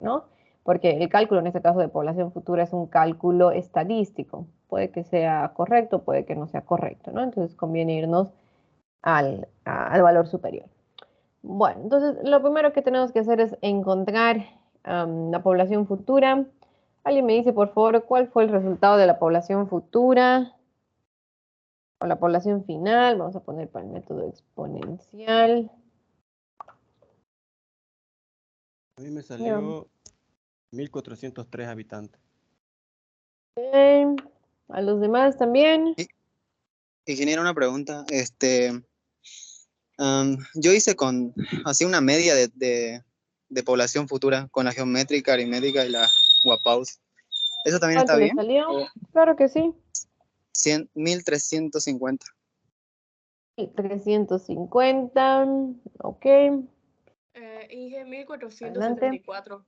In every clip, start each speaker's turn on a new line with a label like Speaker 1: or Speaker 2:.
Speaker 1: ¿no? Porque el cálculo en este caso de población futura es un cálculo estadístico. Puede que sea correcto, puede que no sea correcto, ¿no? Entonces conviene irnos al valor superior. Bueno, entonces lo primero que tenemos que hacer es encontrar la población futura. Alguien me dice, por favor, cuál fue el resultado de la población futura o la población final. Vamos a poner para el método exponencial.
Speaker 2: A mí me salió 1403 habitantes.
Speaker 1: A los demás también.
Speaker 3: Ingeniero, una pregunta. Yo hice así una media de población futura con la geométrica, aritmética y la Guapaus. ¿Eso también está
Speaker 1: ¿Cuánto le
Speaker 3: bien?
Speaker 1: salió? Claro que sí.
Speaker 3: 1350.
Speaker 1: 350. Ok.
Speaker 4: Inge,
Speaker 1: Adelante.
Speaker 4: 1474.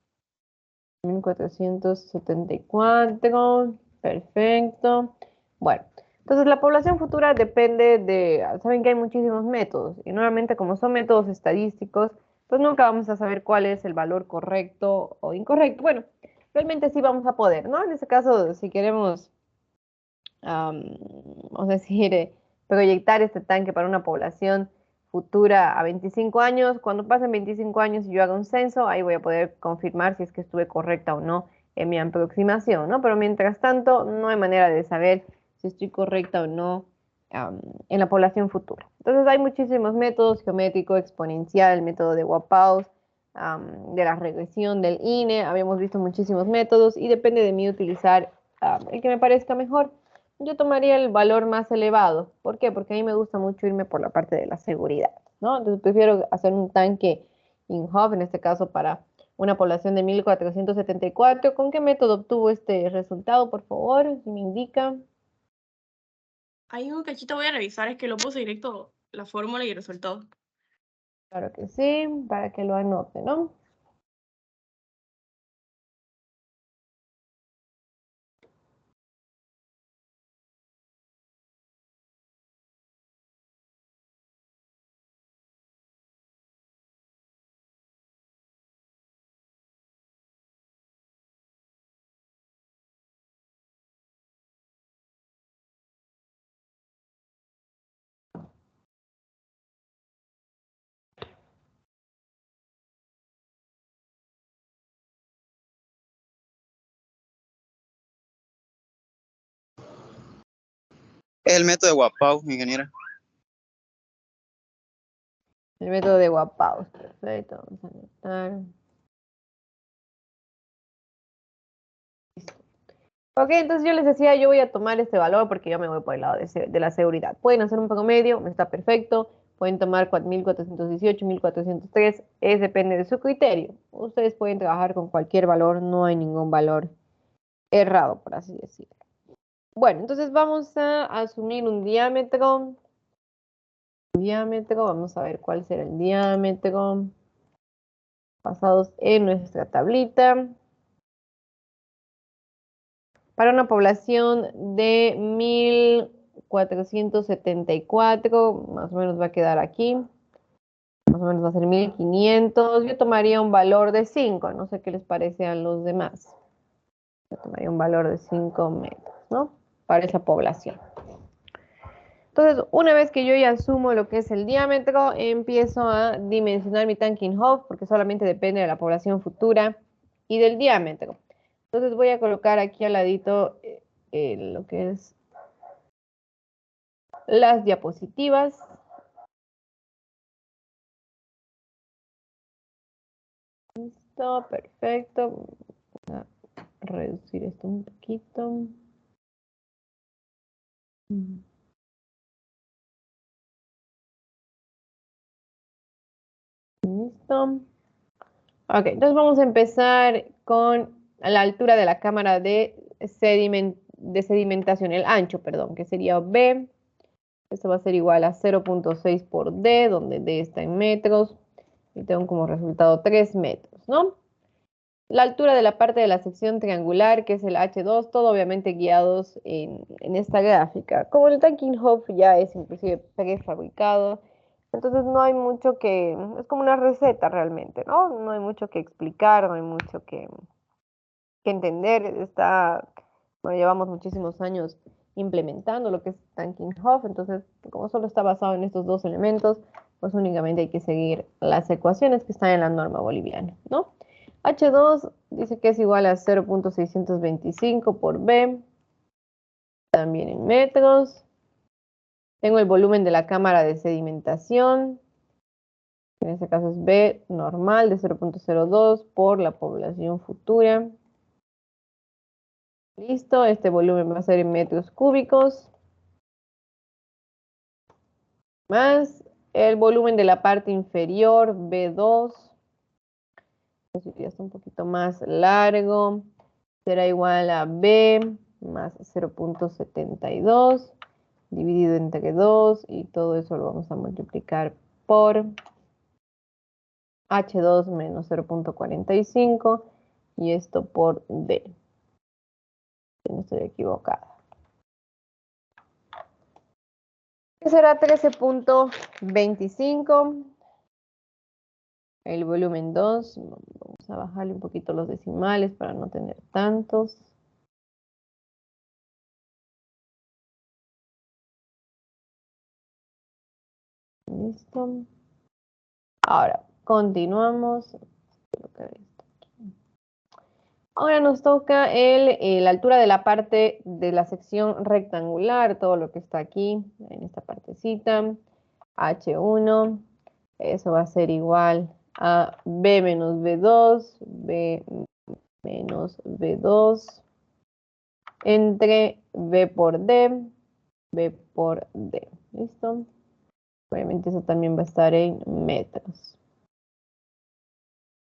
Speaker 1: 1474. Perfecto. Bueno, entonces la población futura depende de, saben que hay muchísimos métodos y nuevamente como son métodos estadísticos, pues nunca vamos a saber cuál es el valor correcto o incorrecto. Bueno, realmente sí vamos a poder, ¿no? En este caso, si queremos, vamos a decir, proyectar este tanque para una población futura a 25 años, cuando pasen 25 años y yo haga un censo, ahí voy a poder confirmar si es que estuve correcta o no en mi aproximación, ¿no? Pero mientras tanto, no hay manera de saber si estoy correcta o no en la población futura. Entonces hay muchísimos métodos, geométrico, exponencial, el método de Wapaus, de la regresión del INE, habíamos visto muchísimos métodos y depende de mí utilizar el que me parezca mejor. Yo tomaría el valor más elevado. ¿Por qué? Porque a mí me gusta mucho irme por la parte de la seguridad, ¿no? Entonces prefiero hacer un tanque in-hof, en este caso para una población de 1474. ¿Con qué método obtuvo este resultado, por favor? Si me indica.
Speaker 4: Ahí un cachito voy a revisar, es que lo puse directo la fórmula y el resultado.
Speaker 1: Claro que sí, para que lo anote, ¿no?
Speaker 3: Es el método de Guapau, ingeniera.
Speaker 1: El método de Wapaus, perfecto, vamos a anotar. Ok, entonces yo les decía, yo voy a tomar este valor porque yo me voy por el lado de la seguridad. Pueden hacer un promedio, está perfecto. Pueden tomar 1418, 1403, depende de su criterio. Ustedes pueden trabajar con cualquier valor, no hay ningún valor errado, por así decirlo. Bueno, entonces vamos a asumir un diámetro. Vamos a ver cuál será el diámetro. Basados en nuestra tablita. Para una población de 1474, más o menos va a quedar aquí. Más o menos va a ser 1500. Yo tomaría un valor de 5. No sé qué les parece a los demás. Yo tomaría un valor de 5 metros, ¿no? Para esa población. Entonces, una vez que yo ya asumo lo que es el diámetro, empiezo a dimensionar mi tanque in-hof, porque solamente depende de la población futura y del diámetro. Entonces voy a colocar aquí al ladito lo que es las diapositivas. Listo, perfecto. Voy a reducir esto un poquito. Listo. Ok, entonces vamos a empezar con la altura de la cámara de sedimentación, el ancho, perdón, que sería B. Esto va a ser igual a 0.6 por D, donde D está en metros. Y tengo como resultado 3 metros, ¿no? La altura de la parte de la sección triangular, que es el H2, todo obviamente guiados en esta gráfica. Como el tanking hub ya es inclusive prefabricado, Entonces no hay mucho que, es como una receta realmente, ¿no? No hay mucho que explicar, no hay mucho que entender. Bueno, llevamos muchísimos años implementando lo que es Tanking Hoff, entonces como solo está basado en estos dos elementos, pues únicamente hay que seguir las ecuaciones que están en la norma boliviana, ¿no? H2 dice que es igual a 0.625 por B, también en metros. Tengo el volumen de la cámara de sedimentación, en este caso es B normal de 0.02 por la población futura. Listo, este volumen va a ser en metros cúbicos, más el volumen de la parte inferior, B2, eso ya está un poquito más largo, será igual a B más 0.72 dividido entre 2 y todo eso lo vamos a multiplicar por H2 menos 0.45 y esto por D. Si no estoy equivocada. ¿Qué será 13.25? El volumen 2. Vamos a bajarle un poquito los decimales para no tener tantos. Listo. Ahora, continuamos. Ahora nos toca la altura de la parte de la sección rectangular, todo lo que está aquí, en esta partecita, H1, eso va a ser igual a B menos B2, B menos B2, entre B por D, B por D, ¿listo? Obviamente eso también va a estar en metros.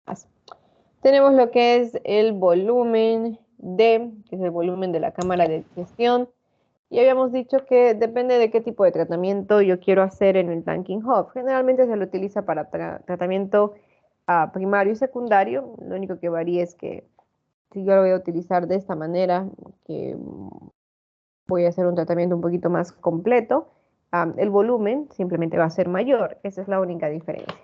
Speaker 1: Así. Tenemos lo que es el volumen D, que es el volumen de la cámara de digestión. Y habíamos dicho que depende de qué tipo de tratamiento yo quiero hacer en el Tanking Hoff. Generalmente se lo utiliza para tratamiento primario y secundario. Lo único que varía es que si yo lo voy a utilizar de esta manera, que voy a hacer un tratamiento un poquito más completo, el volumen simplemente va a ser mayor. Esa es la única diferencia.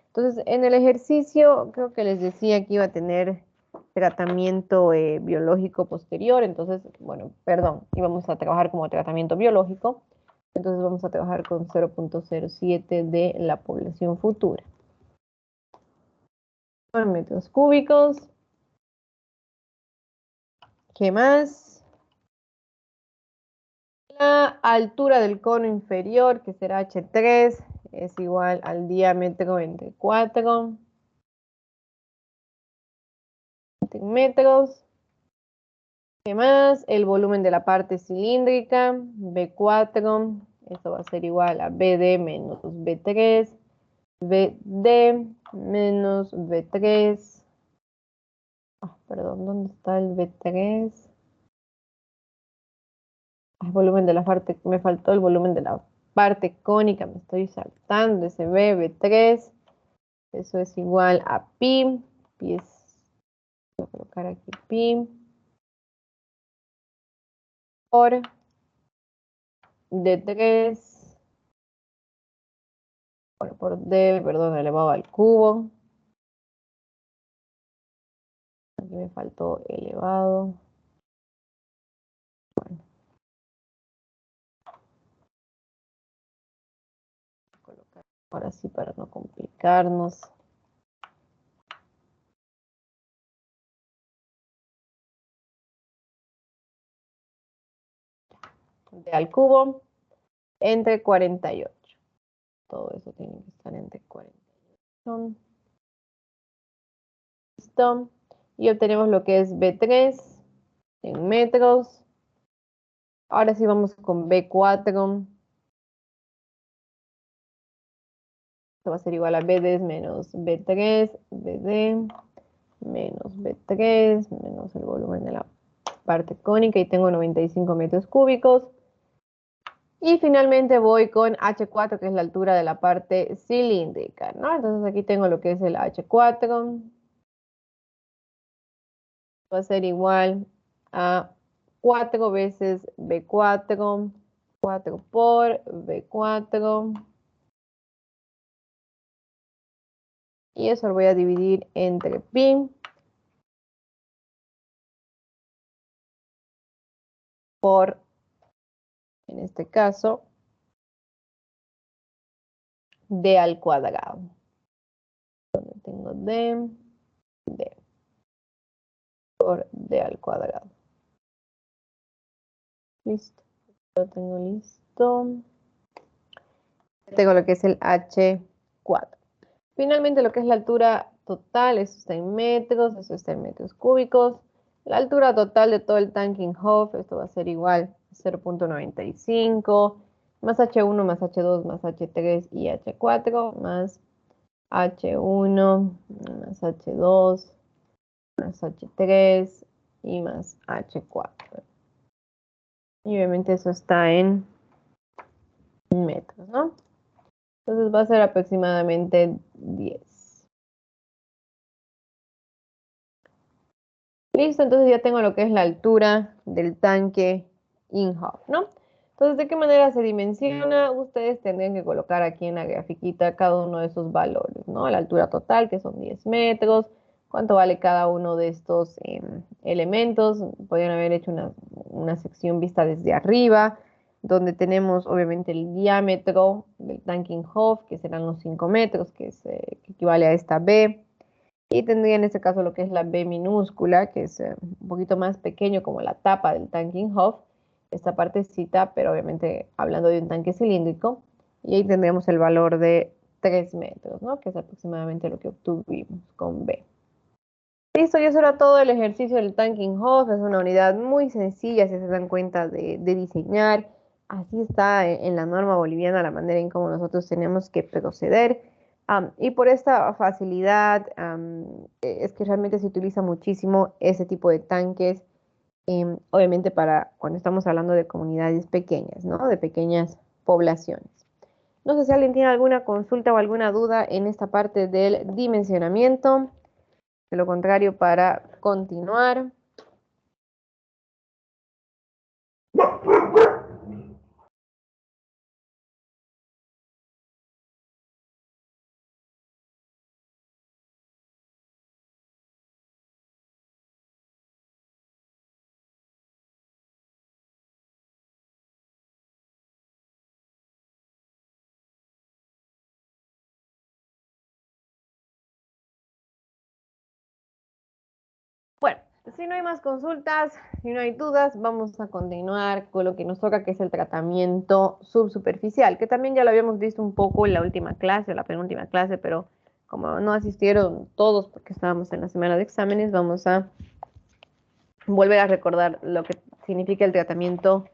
Speaker 1: Entonces, en el ejercicio, creo que les decía que iba a tener tratamiento biológico posterior. Entonces, bueno, perdón, íbamos a trabajar como tratamiento biológico. Entonces, vamos a trabajar con 0.07 de la población futura. Metros cúbicos. ¿Qué más? La altura del cono inferior, que será H3, es igual al diámetro entre 4 metros. ¿Qué más? El volumen de la parte cilíndrica, B4, eso va a ser igual a BD menos B3, BD menos B3. Perdón, ¿dónde está el B3? El volumen de la parte, me faltó el volumen de la parte cónica, me estoy saltando ese B3. Eso es igual a pi. Pi es, voy a colocar aquí pi por D3. Por D, perdón, elevado al cubo. Aquí me faltó elevado. Bueno. Colocar ahora sí para no complicarnos. D al cubo entre 48. Todo eso tiene que estar entre 48. Listo. Y obtenemos lo que es B3 en metros. Ahora sí vamos con B4. Esto va a ser igual a BD menos B3, BD menos B3, menos el volumen de la parte cónica, y tengo 95 metros cúbicos. Y finalmente voy con H4, que es la altura de la parte cilíndrica, ¿no? Entonces aquí tengo lo que es el H4. Va a ser igual a 4 veces B4, 4 por B4, Y eso lo voy a dividir entre pi por, en este caso, d al cuadrado. Donde tengo d por d al cuadrado. Listo. Lo tengo listo. Tengo lo que es el h4. Finalmente, lo que es la altura total, eso está en metros, eso está en metros cúbicos. La altura total de todo el tanque in Hof, esto va a ser igual a 0.95, más H1 más H2 más H3 y H4, más H1 más H2 más H3 y más H4. Y obviamente eso está en metros, ¿no? Entonces va a ser aproximadamente 10. Listo, entonces ya tengo lo que es la altura del tanque in-hof, ¿no? Entonces, ¿de qué manera se dimensiona? Ustedes tendrían que colocar aquí en la grafiquita cada uno de esos valores, ¿no? La altura total, que son 10 metros, cuánto vale cada uno de estos elementos. Podrían haber hecho una sección vista desde arriba, donde tenemos obviamente el diámetro del tanque in-hof, que serán los 5 metros, que equivale a esta B. Y tendría en este caso lo que es la B minúscula, que es un poquito más pequeño como la tapa del tanque in-hof, esta partecita, pero obviamente hablando de un tanque cilíndrico. Y ahí tendríamos el valor de 3 metros, ¿no? Que es aproximadamente lo que obtuvimos con B. Listo, y eso era todo el ejercicio del tanque in-hof. Es una unidad muy sencilla, si se dan cuenta de diseñar. Así está en la norma boliviana la manera en cómo nosotros tenemos que proceder. Y por esta facilidad es que realmente se utiliza muchísimo ese tipo de tanques, obviamente para cuando estamos hablando de comunidades pequeñas, ¿no? De pequeñas poblaciones. No sé si alguien tiene alguna consulta o alguna duda en esta parte del dimensionamiento. De lo contrario, para continuar. Bueno, si no hay más consultas, si no hay dudas, vamos a continuar con lo que nos toca, que es el tratamiento subsuperficial, que también ya lo habíamos visto un poco en la última clase, o la penúltima clase, pero como no asistieron todos porque estábamos en la semana de exámenes, vamos a volver a recordar lo que significa el tratamiento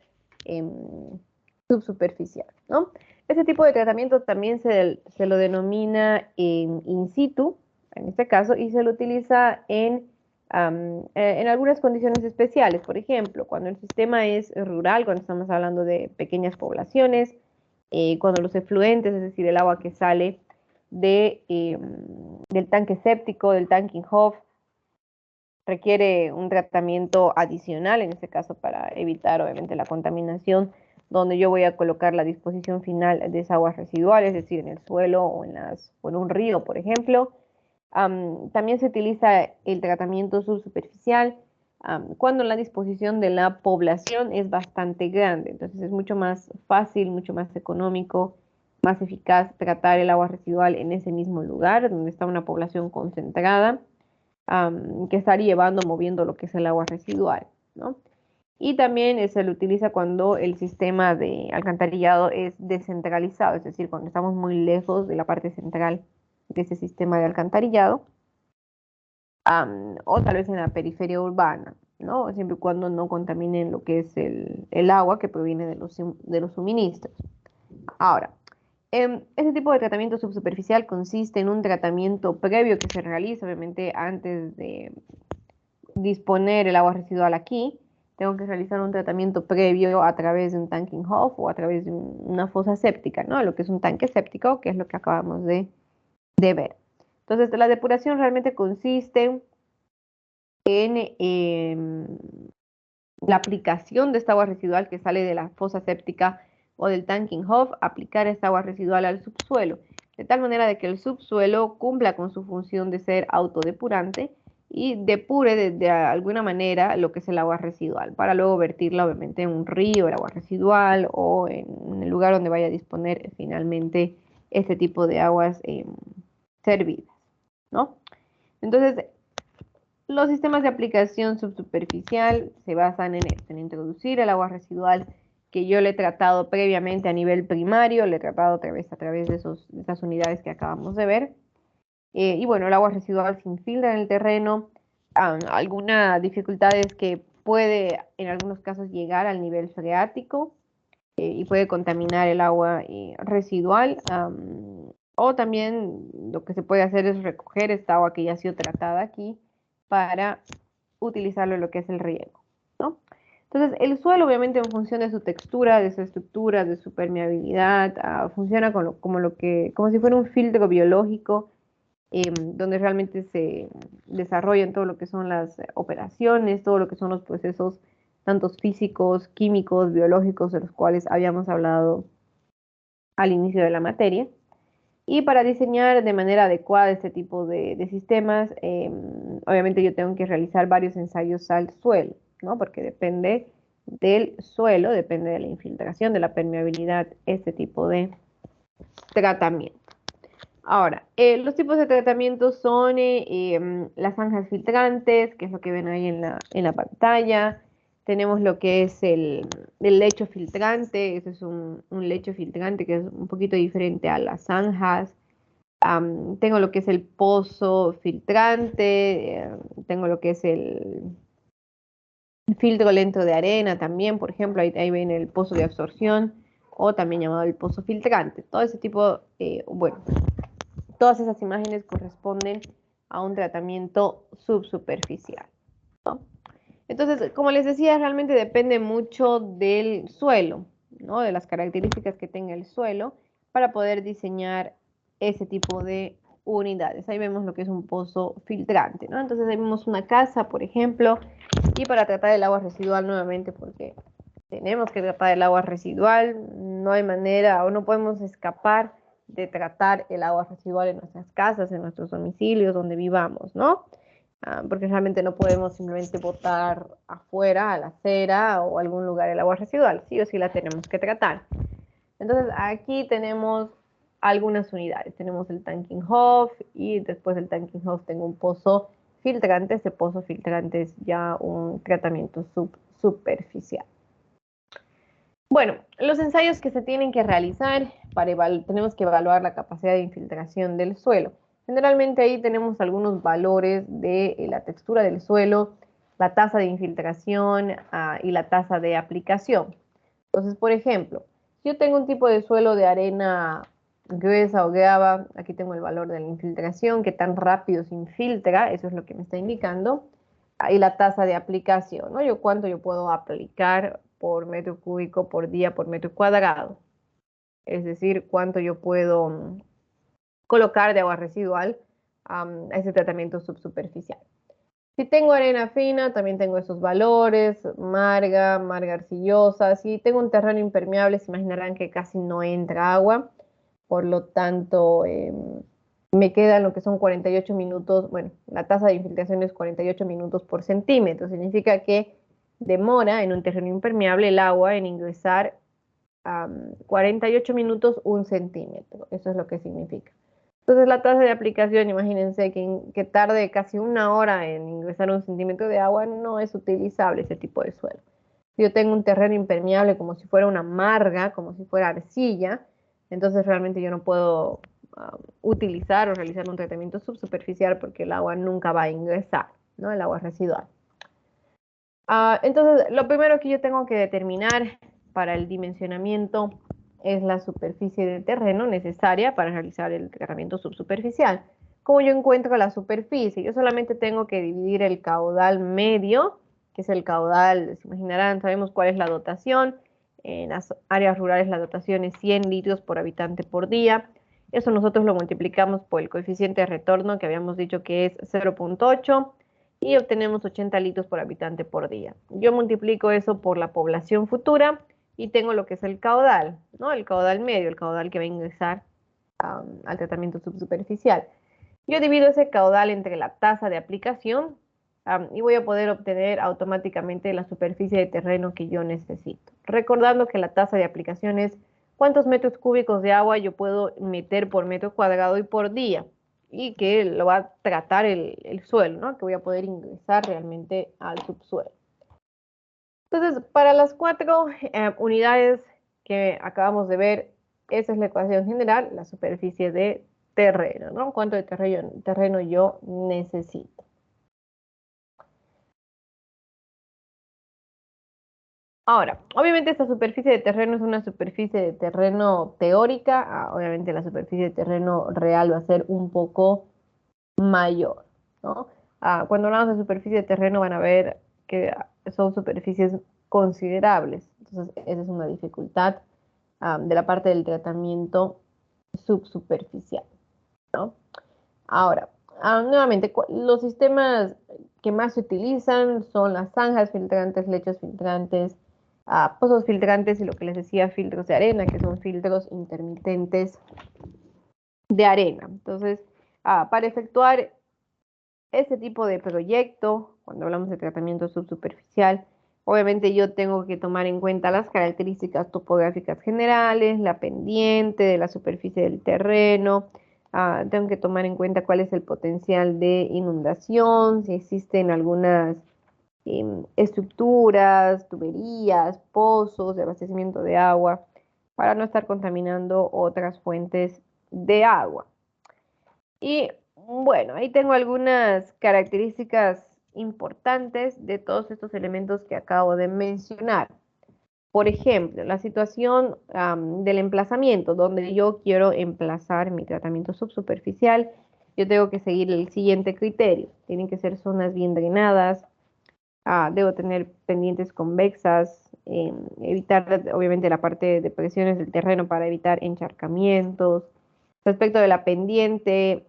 Speaker 1: subsuperficial, ¿no? Ese tipo de tratamiento también se lo denomina in situ, en este caso, y se lo utiliza en algunas condiciones especiales. Por ejemplo, cuando el sistema es rural, cuando estamos hablando de pequeñas poblaciones, cuando los efluentes, es decir, el agua que sale del tanque séptico, del tanque in-hof, requiere un tratamiento adicional, en este caso para evitar obviamente la contaminación, donde yo voy a colocar la disposición final de esas aguas residuales, es decir, en el suelo o en un río, por ejemplo. También se utiliza el tratamiento subsuperficial cuando la disposición de la población es bastante grande. Entonces es mucho más fácil, mucho más económico, más eficaz tratar el agua residual en ese mismo lugar donde está una población concentrada, que estar llevando, moviendo lo que es el agua residual, ¿no? Y también se lo utiliza cuando el sistema de alcantarillado es descentralizado, es decir, cuando estamos muy lejos de la parte central de ese sistema de alcantarillado, o tal vez en la periferia urbana, ¿no? Siempre y cuando no contaminen lo que es el agua que proviene de los suministros. Ahora, este tipo de tratamiento subsuperficial consiste en un tratamiento previo que se realiza, obviamente, antes de disponer el agua residual aquí. Tengo que realizar un tratamiento previo a través de un tanque in-hof o a través de una fosa séptica, ¿no? Lo que es un tanque séptico, que es lo que acabamos de ver. Entonces, la depuración realmente consiste en la aplicación de esta agua residual que sale de la fosa séptica o del tanque in-hof, aplicar esta agua residual al subsuelo. de tal manera de que el subsuelo cumpla con su función de ser autodepurante y depure de alguna manera lo que es el agua residual, para luego vertirla obviamente en un río, el agua residual, o en el lugar donde vaya a disponer finalmente este tipo de aguas servidas, ¿no? Entonces, los sistemas de aplicación subsuperficial se basan en esto, en introducir el agua residual que yo le he tratado previamente a nivel primario, le he tratado a través de esas unidades que acabamos de ver. Y bueno, el agua residual se infiltra en el terreno. Alguna dificultad es que puede en algunos casos llegar al nivel freático y puede contaminar el agua residual. O también lo que se puede hacer es recoger esta agua que ya ha sido tratada aquí para utilizarlo en lo que es el riego, ¿no? Entonces, el suelo, obviamente, en función de su textura, de su estructura, de su permeabilidad, funciona como si fuera un filtro biológico, donde realmente se desarrollan todo lo que son las operaciones, todo lo que son los procesos, tantos físicos, químicos, biológicos, de los cuales habíamos hablado al inicio de la materia. Y para diseñar de manera adecuada este tipo de sistemas, obviamente yo tengo que realizar varios ensayos al suelo, ¿no? Porque depende del suelo, depende de la infiltración, de la permeabilidad, este tipo de tratamiento. Ahora, los tipos de tratamientos son las zanjas filtrantes, que es lo que ven ahí en la pantalla. Tenemos lo que es el lecho filtrante, ese es un lecho filtrante que es un poquito diferente a las zanjas. Tengo lo que es el pozo filtrante, tengo lo que es el filtro lento de arena también, por ejemplo, ahí ven el pozo de absorción, o también llamado el pozo filtrante. Todo ese tipo, bueno, todas esas imágenes corresponden a un tratamiento subsuperficial, ¿no? Entonces, como les decía, realmente depende mucho del suelo, ¿no? De las características que tenga el suelo para poder diseñar ese tipo de unidades. Ahí vemos lo que es un pozo filtrante, ¿no? Entonces ahí vemos una casa, por ejemplo, y para tratar el agua residual nuevamente, porque tenemos que tratar el agua residual, no hay manera o no podemos escapar de tratar el agua residual en nuestras casas, en nuestros domicilios, donde vivamos, ¿no? Porque realmente no podemos simplemente botar afuera, a la acera o a algún lugar el agua residual, sí o sí la tenemos que tratar. Entonces aquí tenemos algunas unidades, tenemos el tanking Hoff y después del tanking Hoff tengo un pozo filtrante, este pozo filtrante es ya un tratamiento superficial. Bueno, los ensayos que se tienen que realizar tenemos que evaluar la capacidad de infiltración del suelo. Generalmente ahí tenemos algunos valores de la textura del suelo, la tasa de infiltración y la tasa de aplicación. Entonces, por ejemplo, si yo tengo un tipo de suelo de arena gruesa o grava, aquí tengo el valor de la infiltración, que tan rápido se infiltra, eso es lo que me está indicando, y la tasa de aplicación, ¿no? Cuánto yo puedo aplicar por metro cúbico por día por metro cuadrado. Es decir, cuánto yo puedo colocar de agua residual a ese tratamiento subsuperficial. Si tengo arena fina, también tengo esos valores, marga arcillosa. Si tengo un terreno impermeable, se imaginarán que casi no entra agua. Por lo tanto, me quedan lo que son 48 minutos. Bueno, la tasa de infiltración es 48 minutos por centímetro. Significa que demora en un terreno impermeable el agua en ingresar 48 minutos 1 centímetro. Eso es lo que significa. Entonces la tasa de aplicación, imagínense que tarde casi 1 hora en ingresar 1 centímetro de agua, no es utilizable ese tipo de suelo. Si yo tengo un terreno impermeable como si fuera una marga, como si fuera arcilla, entonces realmente yo no puedo utilizar o realizar un tratamiento subsuperficial porque el agua nunca va a ingresar, ¿no? El agua residual. Entonces, lo primero que yo tengo que determinar para el dimensionamiento es la superficie del terreno necesaria para realizar el tratamiento subsuperficial. ¿Cómo yo encuentro la superficie? Yo solamente tengo que dividir el caudal medio, que es el caudal, se imaginarán, sabemos cuál es la dotación. En las áreas rurales la dotación es 100 litros por habitante por día. Eso nosotros lo multiplicamos por el coeficiente de retorno que habíamos dicho que es 0.8 y obtenemos 80 litros por habitante por día. Yo multiplico eso por la población futura y tengo lo que es el caudal, ¿no? El caudal medio, el caudal que va a ingresar al tratamiento subsuperficial. Yo divido ese caudal entre la tasa de aplicación y voy a poder obtener automáticamente la superficie de terreno que yo necesito. Recordando que la tasa de aplicación es cuántos metros cúbicos de agua yo puedo meter por metro cuadrado y por día, y que lo va a tratar el suelo, ¿no? Que voy a poder ingresar realmente al subsuelo. Entonces, para las 4 unidades que acabamos de ver, esa es la ecuación general, la superficie de terreno, ¿no? ¿Cuánto de terreno yo necesito? Ahora, obviamente esta superficie de terreno es una superficie de terreno teórica, obviamente la superficie de terreno real va a ser un poco mayor, ¿no? Cuando hablamos de superficie de terreno van a ver que son superficies considerables, entonces esa es una dificultad de la parte del tratamiento subsuperficial, ¿no? Ahora, nuevamente, los sistemas que más se utilizan son las zanjas filtrantes, lechos filtrantes, pozos filtrantes y lo que les decía, filtros de arena, que son filtros intermitentes de arena. Entonces, para efectuar este tipo de proyecto, cuando hablamos de tratamiento subsuperficial, obviamente yo tengo que tomar en cuenta las características topográficas generales, la pendiente de la superficie del terreno, tengo que tomar en cuenta cuál es el potencial de inundación, si existen algunas estructuras, tuberías, pozos de abastecimiento de agua, para no estar contaminando otras fuentes de agua. Y bueno, ahí tengo algunas características importantes de todos estos elementos que acabo de mencionar. Por ejemplo, la situación del emplazamiento, donde yo quiero emplazar mi tratamiento subsuperficial, yo tengo que seguir el siguiente criterio. Tienen que ser zonas bien drenadas, debo tener pendientes convexas, evitar obviamente la parte de presiones del terreno para evitar encharcamientos. Respecto de la pendiente,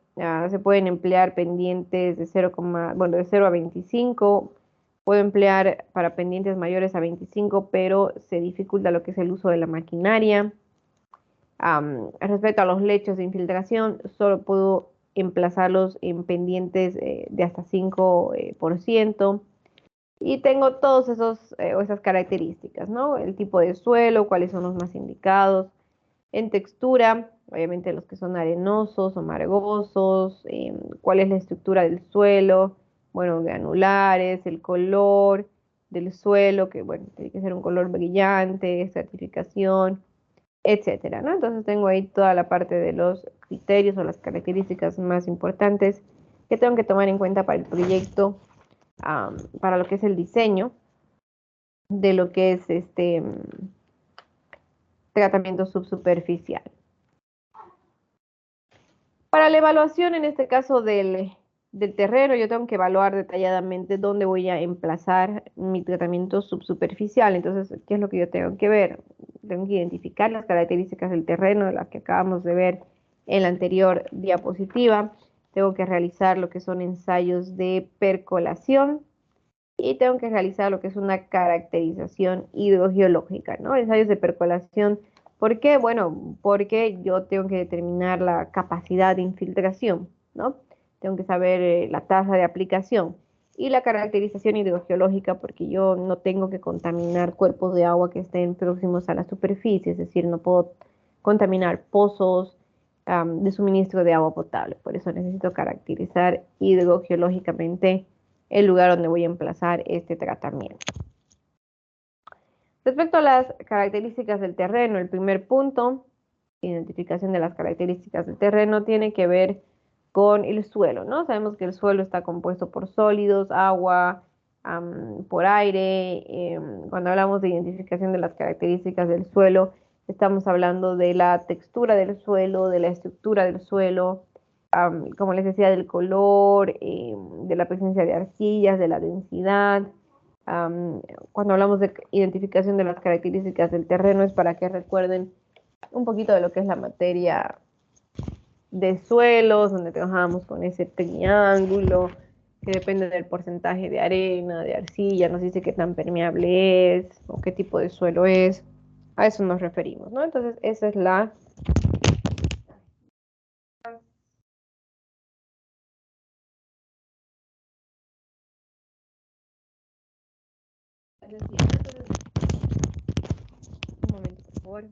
Speaker 1: se pueden emplear pendientes de 0, de 0 a 25. Puedo emplear para pendientes mayores a 25, pero se dificulta lo que es el uso de la maquinaria. Respecto a los lechos de infiltración, solo puedo emplazarlos en pendientes de hasta 5%. Y tengo todos esas características, ¿no? El tipo de suelo, cuáles son los más indicados. En textura, obviamente los que son arenosos o margosos, cuál es la estructura del suelo, bueno, granulares, el color del suelo, que bueno, tiene que ser un color brillante, estratificación, etcétera, ¿no? Entonces tengo ahí toda la parte de los criterios o las características más importantes que tengo que tomar en cuenta para el proyecto, para lo que es el diseño de lo que es este tratamiento subsuperficial. Para la evaluación, en este caso del terreno, yo tengo que evaluar detalladamente dónde voy a emplazar mi tratamiento subsuperficial. Entonces, ¿qué es lo que yo tengo que ver? Tengo que identificar las características del terreno, las que acabamos de ver en la anterior diapositiva. Tengo que realizar lo que son ensayos de percolación y tengo que realizar lo que es una caracterización hidrogeológica, ¿no? Ensayos de percolación. ¿Por qué? Bueno, porque yo tengo que determinar la capacidad de infiltración, ¿no? Tengo que saber la tasa de aplicación y la caracterización hidrogeológica, porque yo no tengo que contaminar cuerpos de agua que estén próximos a la superficie, es decir, no puedo contaminar pozos de suministro de agua potable. Por eso necesito caracterizar hidrogeológicamente el lugar donde voy a emplazar este tratamiento. Respecto a las características del terreno, el primer punto, identificación de las características del terreno, tiene que ver con el suelo, ¿no? Sabemos que el suelo está compuesto por sólidos, agua, por aire. Cuando hablamos de identificación de las características del suelo, estamos hablando de la textura del suelo, de la estructura del suelo, como les decía, del color, de la presencia de arcillas, de la densidad. Cuando hablamos de identificación de las características del terreno es para que recuerden un poquito de lo que es la materia de suelos, donde trabajamos con ese triángulo, que depende del porcentaje de arena, de arcilla, nos dice qué tan permeable es o qué tipo de suelo es. A eso nos referimos, ¿no? Entonces, esa es la Entonces, un momento, por favor.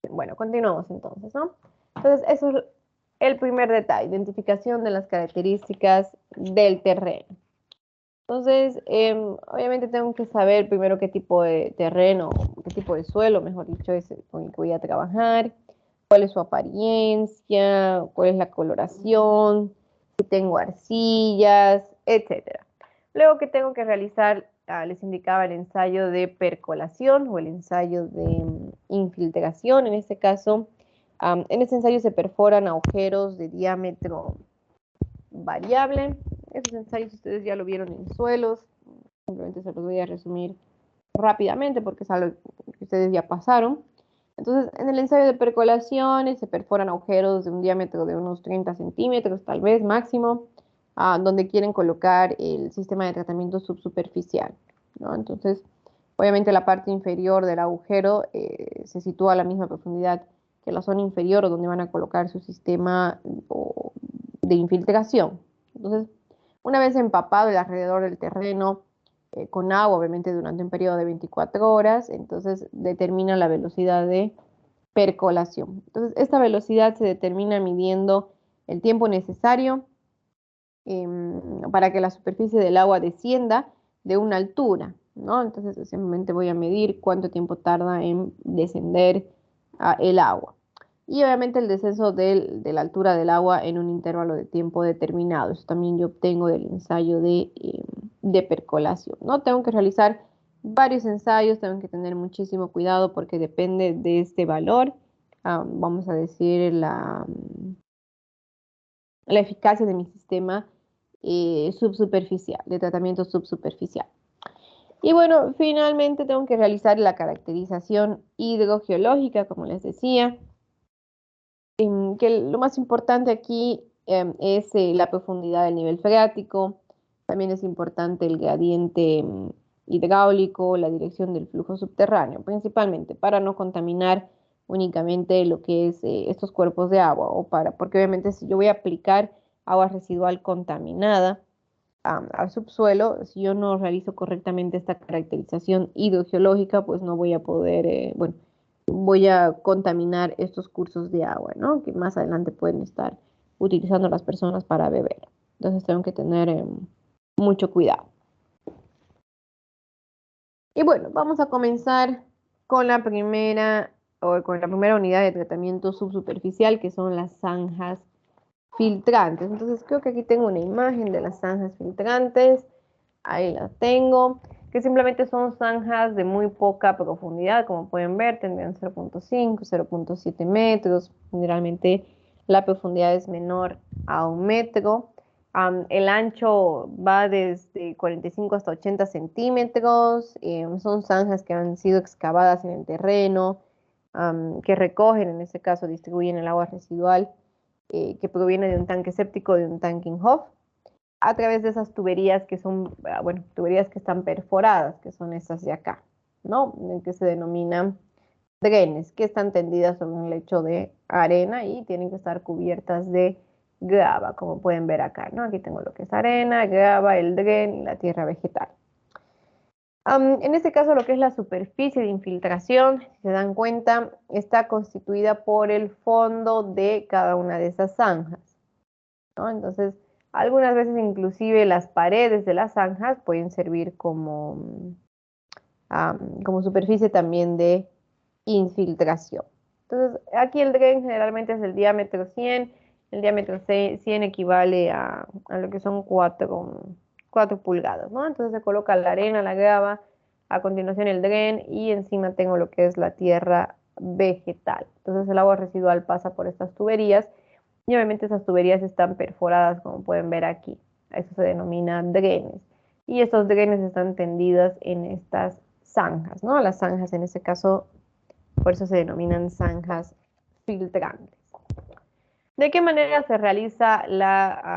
Speaker 1: Bueno, continuamos entonces, ¿no? Entonces, eso es el primer detalle, identificación de las características del terreno. Entonces, obviamente tengo que saber primero qué tipo de terreno, qué tipo de suelo, mejor dicho, es con el que voy a trabajar, cuál es su apariencia, cuál es la coloración, si tengo arcillas, etcétera. Luego que tengo que realizar, les indicaba el ensayo de percolación o el ensayo de infiltración. En este caso, en este ensayo se perforan agujeros de diámetro variable. Esos ensayos ustedes ya lo vieron en suelos. Simplemente se los voy a resumir rápidamente porque es algo que ustedes ya pasaron. Entonces, en el ensayo de percolaciones se perforan agujeros de un diámetro de unos 30 centímetros, tal vez máximo, donde quieren colocar el sistema de tratamiento subsuperficial, ¿no? Entonces, obviamente la parte inferior del agujero se sitúa a la misma profundidad que la zona inferior donde van a colocar su sistema de infiltración. Entonces, una vez empapado el alrededor del terreno, con agua, obviamente durante un periodo de 24 horas, entonces determina la velocidad de percolación. Entonces, esta velocidad se determina midiendo el tiempo necesario para que la superficie del agua descienda de una altura, ¿no? Entonces, simplemente voy a medir cuánto tiempo tarda en descender el agua. Y obviamente el descenso de la altura del agua en un intervalo de tiempo determinado. Eso también yo obtengo del ensayo de percolación, ¿no? Tengo que realizar varios ensayos, tengo que tener muchísimo cuidado porque depende de este valor, vamos a decir, la eficacia de mi sistema subsuperficial, de tratamiento subsuperficial. Y bueno, finalmente tengo que realizar la caracterización hidrogeológica, como les decía, que lo más importante aquí es la profundidad del nivel freático, también es importante el gradiente hidráulico, la dirección del flujo subterráneo, principalmente para no contaminar únicamente lo que es estos cuerpos de agua, porque obviamente si yo voy a aplicar agua residual contaminada al subsuelo, si yo no realizo correctamente esta caracterización hidrogeológica, pues no voy a poder, bueno, voy a contaminar estos cursos de agua, ¿no? Que más adelante pueden estar utilizando las personas para beber. Entonces tengo que tener mucho cuidado. Y bueno, vamos a comenzar con la primera unidad de tratamiento subsuperficial, que son las zanjas filtrantes. Entonces creo que aquí tengo una imagen de las zanjas filtrantes. Ahí las tengo, que simplemente son zanjas de muy poca profundidad, como pueden ver, tendrían 0.5, 0.7 metros. Generalmente la profundidad es menor a 1 metro. El ancho va desde 45 hasta 80 centímetros. Son zanjas que han sido excavadas en el terreno, que recogen, en este caso, distribuyen el agua residual que proviene de un tanque séptico, de un tanque in-hoff, a través de esas tuberías que son, bueno, tuberías que están perforadas, que son estas de acá, ¿no? Que se denominan drenes, que están tendidas sobre un lecho de arena y tienen que estar cubiertas de grava, como pueden ver acá, ¿no? Aquí tengo lo que es arena, grava, el dren y la tierra vegetal. En este caso, lo que es la superficie de infiltración, si se dan cuenta, está constituida por el fondo de cada una de esas zanjas, ¿no? Entonces, algunas veces inclusive las paredes de las zanjas pueden servir como superficie también de infiltración. Entonces, aquí el DREN generalmente es el diámetro 100. El diámetro 100 equivale a lo que son 4 pulgadas, ¿no? Entonces se coloca la arena, la grava, a continuación el DREN y encima tengo lo que es la tierra vegetal. Entonces el agua residual pasa por estas tuberías y obviamente esas tuberías están perforadas, como pueden ver aquí. Eso se denomina drenes. Y estos drenes están tendidas en estas zanjas, ¿no? Las zanjas en este caso, por eso se denominan zanjas filtrantes. ¿De qué manera se realiza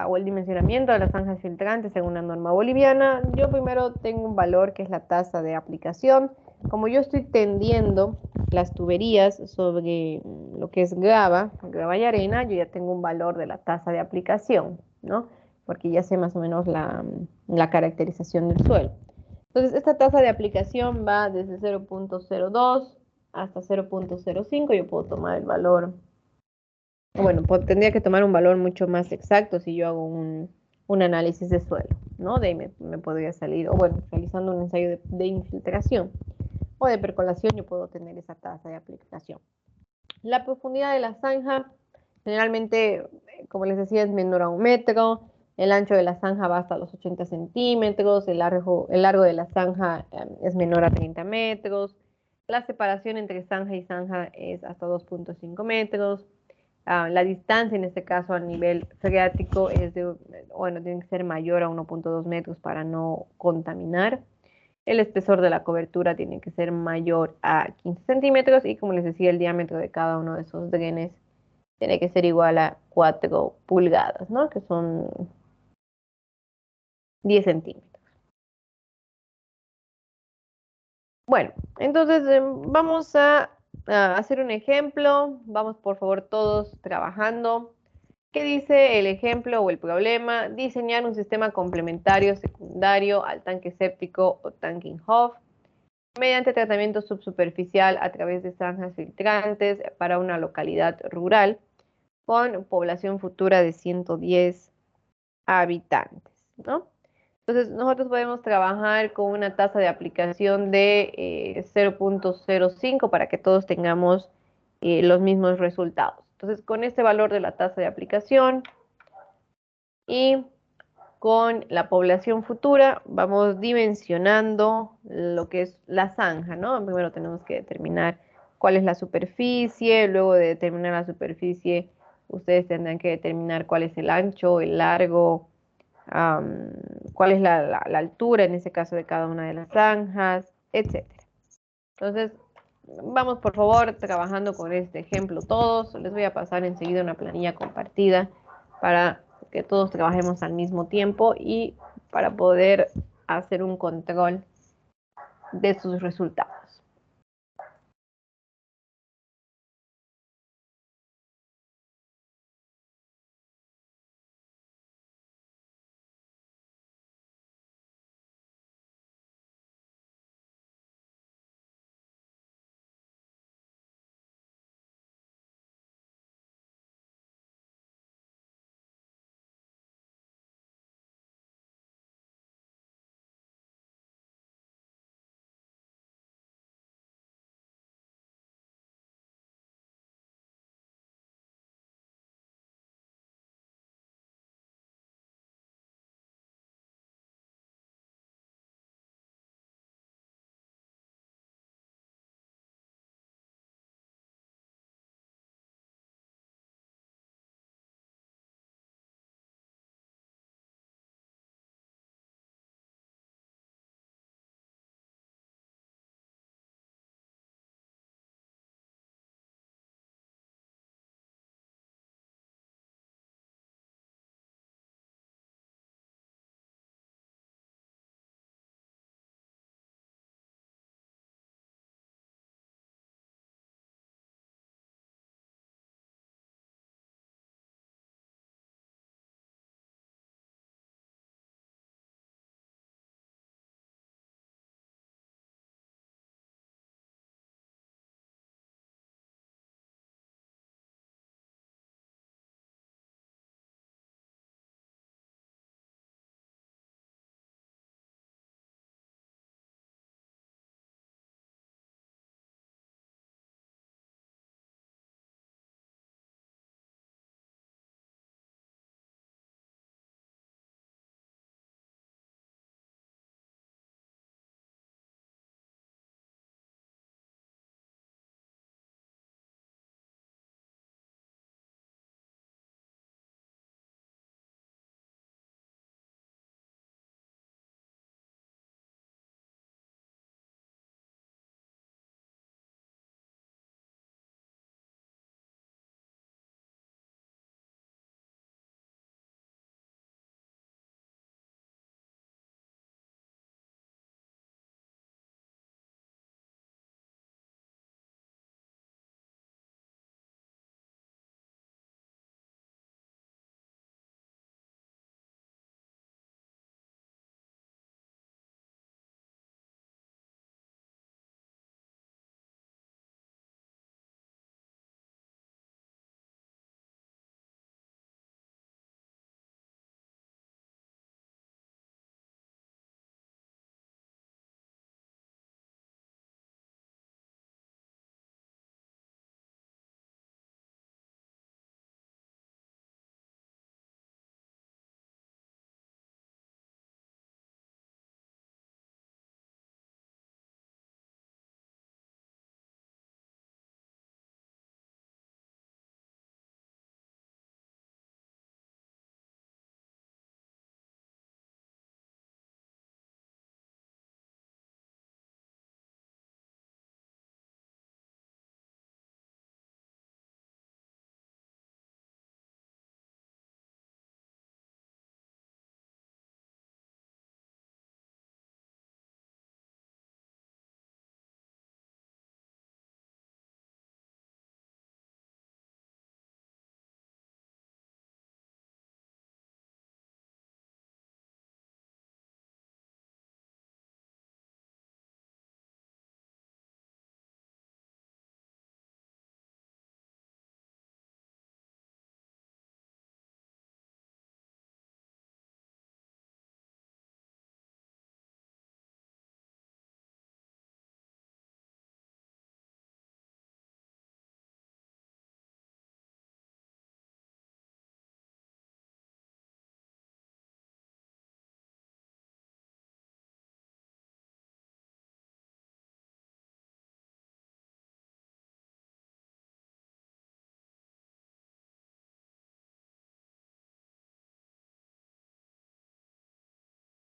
Speaker 1: o el dimensionamiento de las zanjas filtrantes según la norma boliviana? Yo primero tengo un valor que es la tasa de aplicación. Como yo estoy tendiendo las tuberías sobre lo que es grava y arena, yo ya tengo un valor de la tasa de aplicación, ¿no? Porque ya sé más o menos la caracterización del suelo. Entonces, esta tasa de aplicación va desde 0.02 hasta 0.05. Yo puedo tomar el valor, bueno, tendría que tomar un valor mucho más exacto si yo hago un análisis de suelo, ¿no? De ahí me podría salir, o bueno, realizando un ensayo de infiltración o de percolación, yo puedo tener esa tasa de aplicación. La profundidad de la zanja, generalmente, como les decía, es menor a 1 metro. El ancho de la zanja va hasta los 80 centímetros. El largo de la zanja es menor a 30 metros. La separación entre zanja y zanja es hasta 2.5 metros. La distancia, en este caso, al nivel freático bueno, tiene que ser mayor a 1.2 metros para no contaminar. El espesor de la cobertura tiene que ser mayor a 15 centímetros y, como les decía, el diámetro de cada uno de esos drenes tiene que ser igual a 4 pulgadas, ¿no? Que son 10 centímetros. Bueno, entonces vamos a hacer un ejemplo. Vamos, por favor, todos trabajando. ¿Qué dice el ejemplo o el problema? Diseñar un sistema complementario secundario al tanque séptico o tanque in-hoff mediante tratamiento subsuperficial a través de zanjas filtrantes para una localidad rural con población futura de 110 habitantes, ¿no? Entonces, nosotros podemos trabajar con una tasa de aplicación de 0.05 para que todos tengamos los mismos resultados. Entonces, con este valor de la tasa de aplicación y con la población futura, vamos dimensionando lo que es la zanja, ¿no? Primero tenemos que determinar cuál es la superficie, luego de determinar la superficie, ustedes tendrán que determinar cuál es el ancho, el largo, cuál es la altura, en ese caso, de cada una de las zanjas, etcétera. Entonces, vamos por favor trabajando con este ejemplo todos. Les voy a pasar enseguida una planilla compartida para que todos trabajemos al mismo tiempo y para poder hacer un control de sus resultados.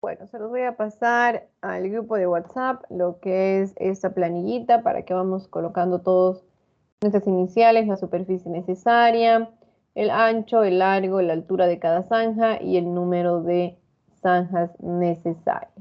Speaker 1: Bueno, se los voy a pasar al grupo de WhatsApp, lo que es esta planillita para que vamos colocando todos nuestras iniciales, la superficie necesaria, el ancho, el largo, la altura de cada zanja y el número de zanjas necesarias.